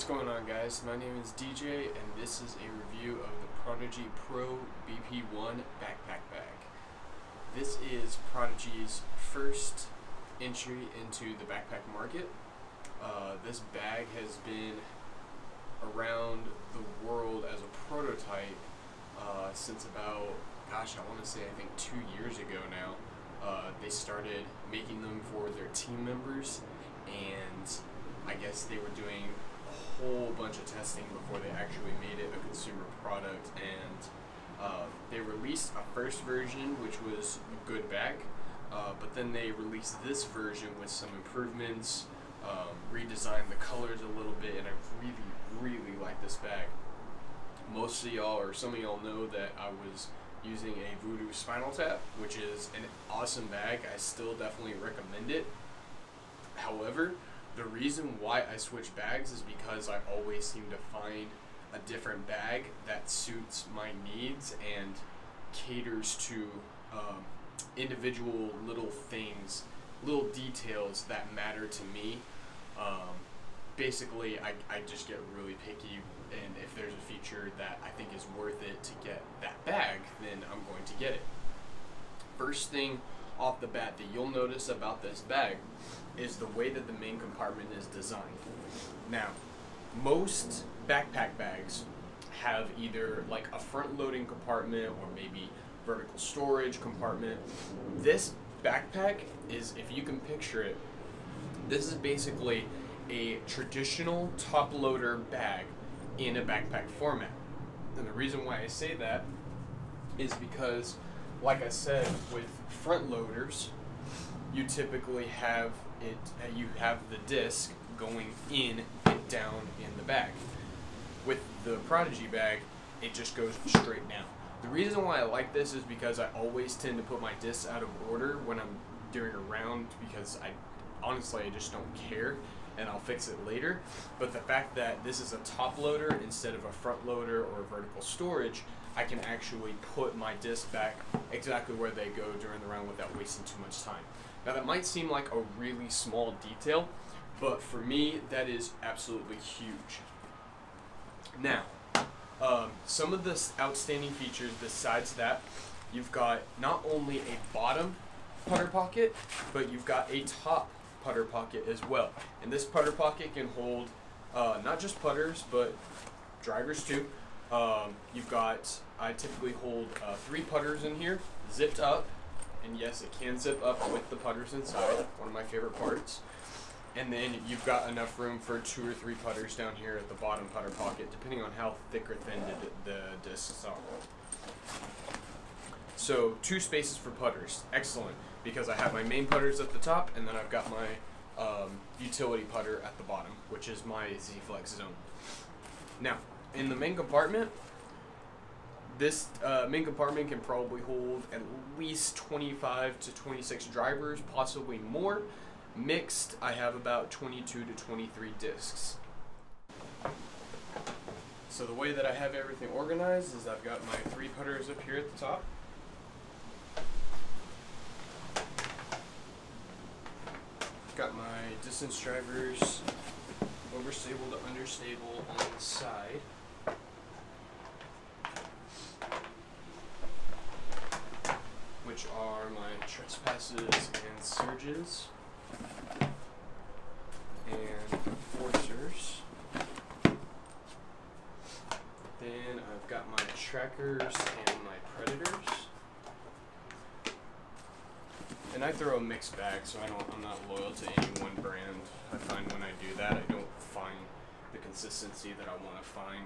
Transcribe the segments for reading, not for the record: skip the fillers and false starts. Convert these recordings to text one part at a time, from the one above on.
What's going on, guys? My name is DJ and this is a review of the Prodigy Pro BP-1 backpack bag. This is Prodigy's first entry into the backpack market. This bag has been around the world as a prototype since about, I want to say I think 2 years ago now. They started making them for their team members, and I guess they were doing a whole bunch of testing before they actually made it a consumer product, and they released a first version which was a good bag, but then they released this version with some improvements, redesigned the colors a little bit, and I really like this bag. Most of y'all, or some of y'all, know that I was using a Voodoo Spinal Tap, which is an awesome bag. I still definitely recommend it. However, the reason why I switch bags is because I always seem to find a different bag that suits my needs and caters to individual little things, little details that matter to me. Basically, I just get really picky, and if there's a feature that I think is worth it to get that bag, then I'm going to get it. First thing off the bat that you'll notice about this bag is the way that the main compartment is designed. Now, most backpack bags have either like a front loading compartment or maybe vertical storage compartment. This backpack is, if you can picture it, this is basically a traditional top loader bag in a backpack format. And the reason why I say that is because, like I said, with front loaders, you typically have you have the disc going in and down in the bag. With the Prodigy bag, it just goes straight down. The reason why I like this is because I always tend to put my discs out of order when I'm doing a round, because honestly I just don't care, and I'll fix it later. But the fact that this is a top loader instead of a front loader or vertical storage, I can actually put my discs back exactly where they go during the round without wasting too much time. Now, that might seem like a really small detail, but for me that is absolutely huge. Now, some of the outstanding features besides that, you've got not only a bottom putter pocket, but you've got a top putter pocket as well. And this putter pocket can hold not just putters, but drivers too. I typically hold 3 putters in here, zipped up, and yes, it can zip up with the putters inside, one of my favorite parts. And then you've got enough room for 2 or 3 putters down here at the bottom putter pocket, depending on how thick or thin the discs are. So 2 spaces for putters, excellent, because I have my main putters at the top, and then I've got my utility putter at the bottom, which is my Z Flex zone. Now, in the main compartment, this main compartment can probably hold at least 25 to 26 drivers, possibly more. Mixed, I have about 22 to 23 discs. So the way that I have everything organized is I've got my 3 putters up here at the top. Got my distance drivers, overstable to understable, on the side. Which are my trespasses and surges and enforcers. Then I've got my trackers and my predators. And I throw a mixed bag, so I'm not loyal to any one brand. I find when I do that, I don't find the consistency that I want to find.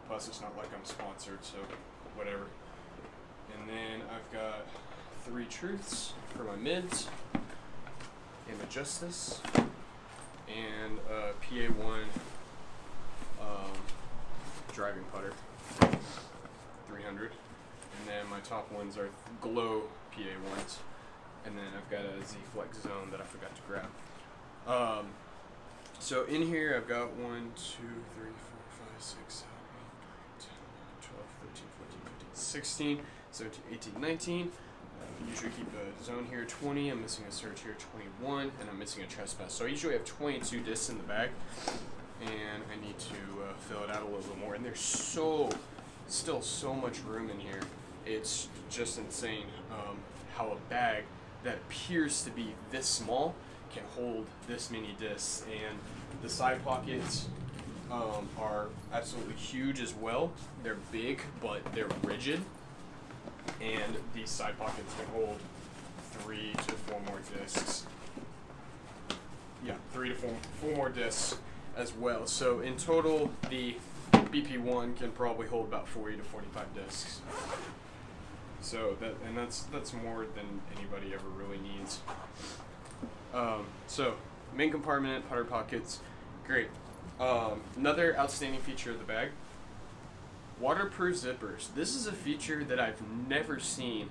Plus, it's not like I'm sponsored, so whatever. And then I've got 3 truths for my mids, and a justice, and a PA1 driving putter, 300. And then my top ones are glow PA1s. And then I've got a Z Flex zone that I forgot to grab. So in here I've got 1, 2, 3, 4, 5, 6, 7, 8, 9, 10, 11, 12, 13, 14, 15, 16, 17, 18, 19. I usually keep a zone here 20, I'm missing a surge here 21, and I'm missing a trespass. So I usually have 22 discs in the bag. and I need to fill it out a little bit more. And there's still so much room in here. It's just insane how a bag that appears to be this small can hold this many discs. And the side pockets are absolutely huge as well. They're big, but they're rigid. And these side pockets can hold 3 to 4 more discs. Yeah, 3 to 4 more discs as well. So in total, the BP-1 can probably hold about 40 to 45 discs. So that's more than anybody ever really needs. So main compartment, putter pockets, great. Another outstanding feature of the bag: waterproof zippers. This is a feature that I've never seen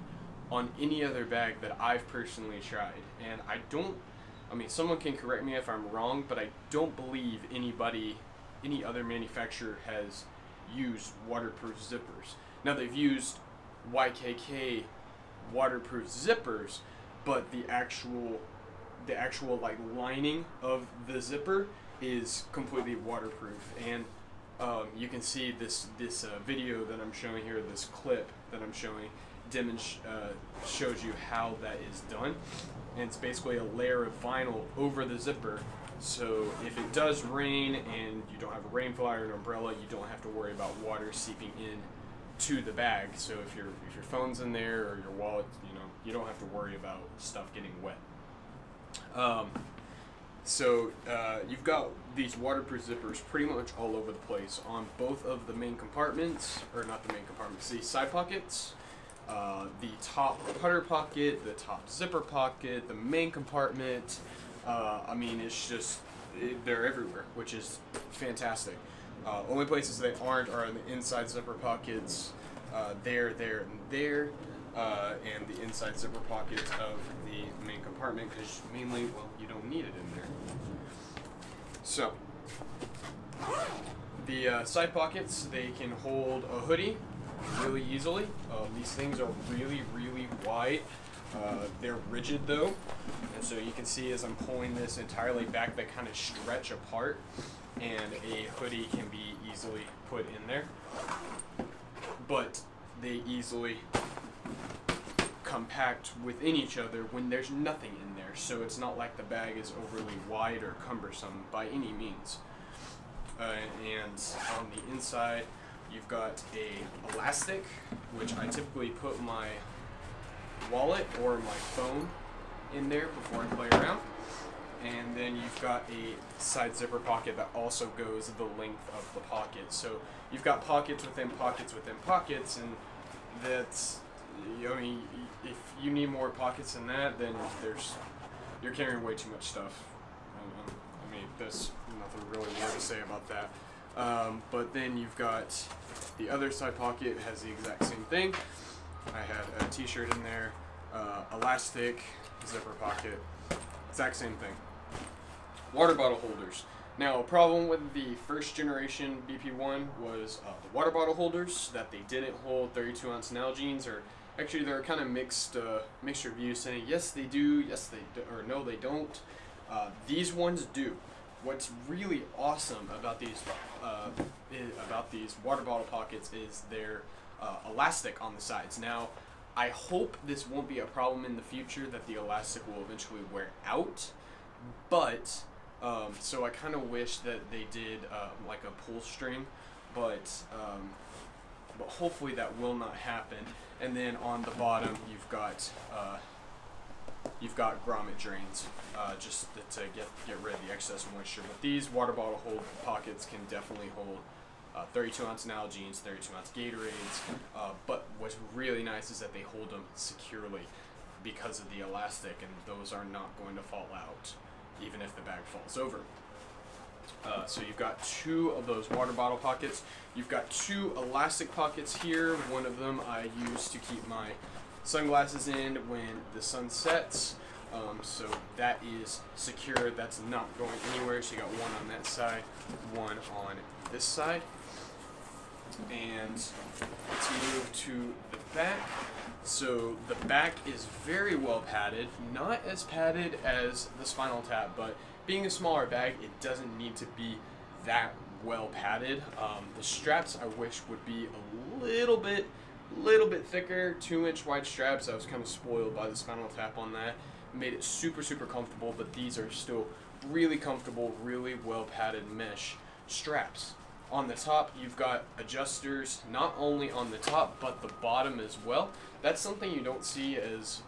on any other bag that I've personally tried, and I mean, someone can correct me if I'm wrong, but I don't believe any other manufacturer has used waterproof zippers. Now, they've used YKK waterproof zippers, but the actual like lining of the zipper is completely waterproof. And you can see this video that I'm showing here, this clip that I'm showing, shows you how that is done. And it's basically a layer of vinyl over the zipper, so if it does rain and you don't have a rain fly or an umbrella, you don't have to worry about water seeping in to the bag. So if your phone's in there or your wallet, you don't have to worry about stuff getting wet. You've got these waterproof zippers pretty much all over the place on both of the main compartments, or not the main compartments, the side pockets, the top putter pocket, the top zipper pocket, the main compartment. I mean, it's just, they're everywhere, which is fantastic. Only places they aren't are in the inside zipper pockets, there, and there, and the inside zipper pockets of the main compartment, because mainly, well, you don't need it in there. So, the side pockets, they can hold a hoodie really easily. These things are really, really wide. They're rigid though, and so you can see as I'm pulling this entirely back, they kind of stretch apart, and a hoodie can be easily put in there. But they easily compact within each other when there's nothing in there, so it's not like the bag is overly wide or cumbersome by any means. And on the inside, you've got a elastic, which I typically put my wallet or my phone in there before I play around. And then you've got a side zipper pocket that also goes the length of the pocket. So you've got pockets within pockets within pockets, and that's, I mean, if you need more pockets than that, then you're carrying way too much stuff. I mean, there's nothing really more to say about that. But then you've got the other side pocket, has the exact same thing. I had a t-shirt in there, elastic, zipper pocket, exact same thing. Water bottle holders. Now, a problem with the first generation BP-1 was the water bottle holders, that they didn't hold 32-ounce Nalgene's, or actually there are kind of mixed reviews saying yes they do, yes they do, or no they don't. These ones do. What's really awesome about these water bottle pockets is their elastic on the sides. Now, I hope this won't be a problem in the future, that the elastic will eventually wear out, but so I kind of wish that they did like a pull string, but hopefully that will not happen. And then on the bottom, you've got grommet drains, just to get rid of the excess moisture. But these water bottle pockets can definitely hold 32-ounce Nalgene's, 32-ounce Gatorades. But what's really nice is that they hold them securely because of the elastic, and those are not going to fall out, even if the bag falls over. So you've got 2 of those water bottle pockets. You've got 2 elastic pockets here. One of them I use to keep my sunglasses in when the sun sets. So that is secure. That's not going anywhere. So you got one on that side, one on this side. And let's move to the back. So the back is very well padded, not as padded as the Spinal Tap, but being a smaller bag, it doesn't need to be that well padded. The straps I wish would be a little bit thicker, 2-inch wide straps. I was kind of spoiled by the Spinal Tap on that. Made it super comfortable, but these are still really comfortable, really well padded mesh straps. On the top, you've got adjusters not only on the top but the bottom as well. That's something you don't see as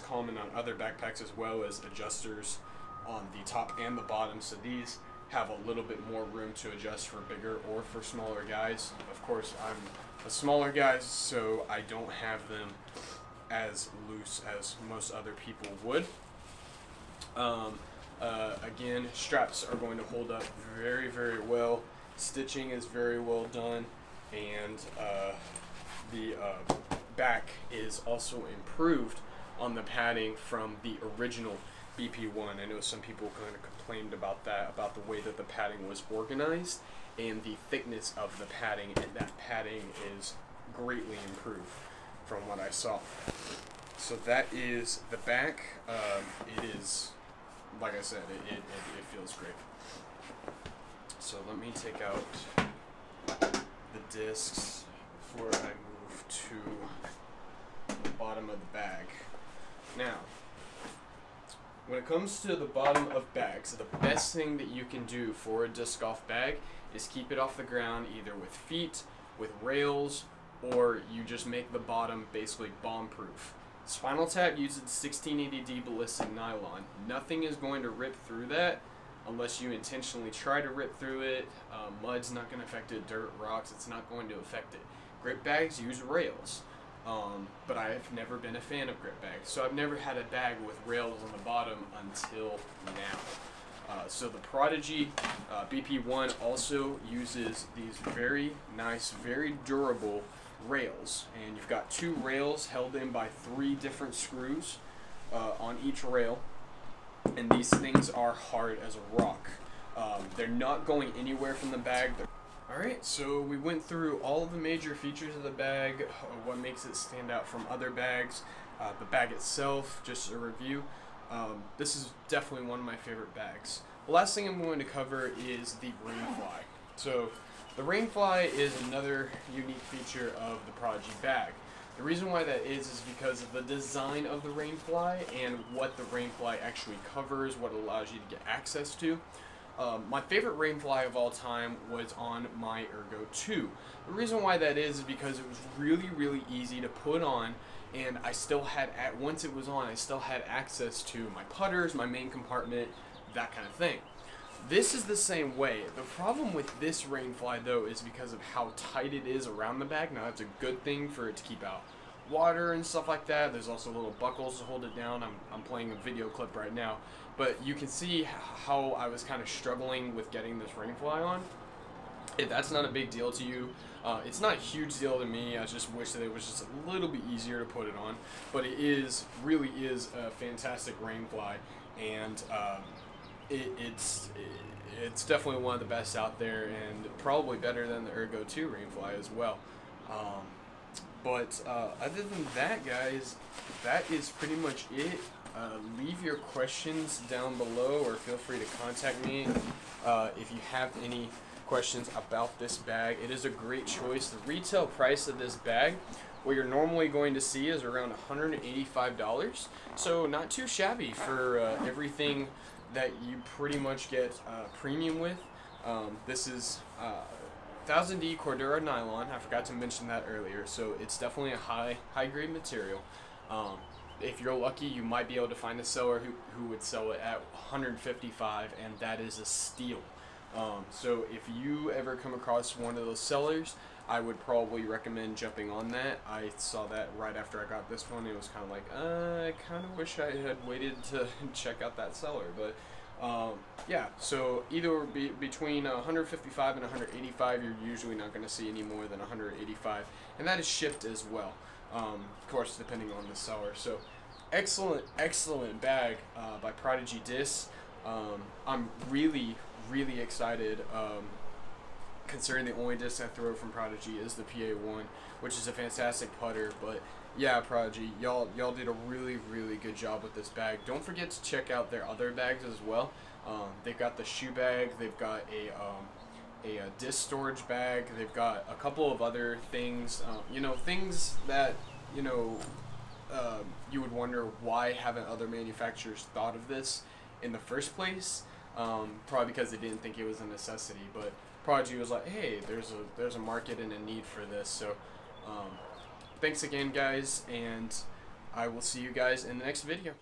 common on other backpacks, as well as adjusters on the top and the bottom. So these have a little bit more room to adjust for bigger or for smaller guys. Of course, I'm a smaller guy, so I don't have them as loose as most other people would. Again, straps are going to hold up very well. Stitching is very well done, and the back is also improved on the padding from the original BP-1. I know some people kind of complained about that, about the way that the padding was organized and the thickness of the padding, and that padding is greatly improved from what I saw. So that is the back. It is, like I said, it feels great. So let me take out the discs before I move to the bottom of the bag. Now, when it comes to the bottom of bags, the best thing that you can do for a disc golf bag is keep it off the ground, either with feet, with rails, or you just make the bottom basically bomb-proof. Spinal Tap uses 1680D ballistic nylon. Nothing is going to rip through that unless you intentionally try to rip through it. Mud's not going to affect it, dirt, rocks, it's not going to affect it. Grip bags use rails, but I've never been a fan of grip bags. So I've never had a bag with rails on the bottom until now. So the Prodigy BP-1 also uses these very nice, very durable rails, and you've got 2 rails held in by 3 different screws on each rail, and these things are hard as a rock. They're not going anywhere from the bag. Alright, so we went through all of the major features of the bag, what makes it stand out from other bags, the bag itself, just a review. This is definitely one of my favorite bags. The last thing I'm going to cover is the Rainfly. So the Rainfly is another unique feature of the Prodigy bag. The reason why that is because of the design of the Rainfly and what the Rainfly actually covers, what it allows you to get access to. My favorite Rainfly of all time was on my Ergo 2. The reason why that is because it was really easy to put on, and I still had, once it was on, I still had access to my putters, my main compartment, that kind of thing. This is the same way. The problem with this Rainfly though is because of how tight it is around the bag. Now that's a good thing for it to keep out water and stuff like that. There's also little buckles to hold it down. I'm playing a video clip right now, but you can see how I was kind of struggling with getting this Rainfly on. If that's not a big deal to you, it's not a huge deal to me. I just wish that it was just a little bit easier to put it on, but it really is a fantastic Rainfly, and it's definitely one of the best out there, and probably better than the Ergo 2 Rainfly as well. But other than that, guys, that is pretty much it. Leave your questions down below, or feel free to contact me if you have any questions about this bag. It is a great choice. The retail price of this bag, what you're normally going to see, is around $185, so not too shabby for everything that you pretty much get premium with. This is 1000D Cordura nylon. I forgot to mention that earlier, so it's definitely a high grade material. If you're lucky, you might be able to find a seller who would sell it at $155, and that is a steal. So if you ever come across one of those sellers, I would probably recommend jumping on that. I saw that right after I got this one. It was kind of like, I kind of wish I had waited to check out that seller. But yeah, so either between 155 and 185, you're usually not going to see any more than 185, and that is shipped as well, of course, depending on the seller. So excellent bag by Prodigy Discs. I'm really excited considering the only disc I throw from Prodigy is the PA1, which is a fantastic putter. But yeah, Prodigy, y'all did a really good job with this bag. Don't forget to check out their other bags as well. They've got the shoe bag, they've got a disc storage bag, they've got a couple of other things, you know, things that, you know, you would wonder why haven't other manufacturers thought of this in the first place. Probably because they didn't think it was a necessity, but Prodigy was like, hey, there's a market and a need for this. So thanks again, guys, and I will see you guys in the next video.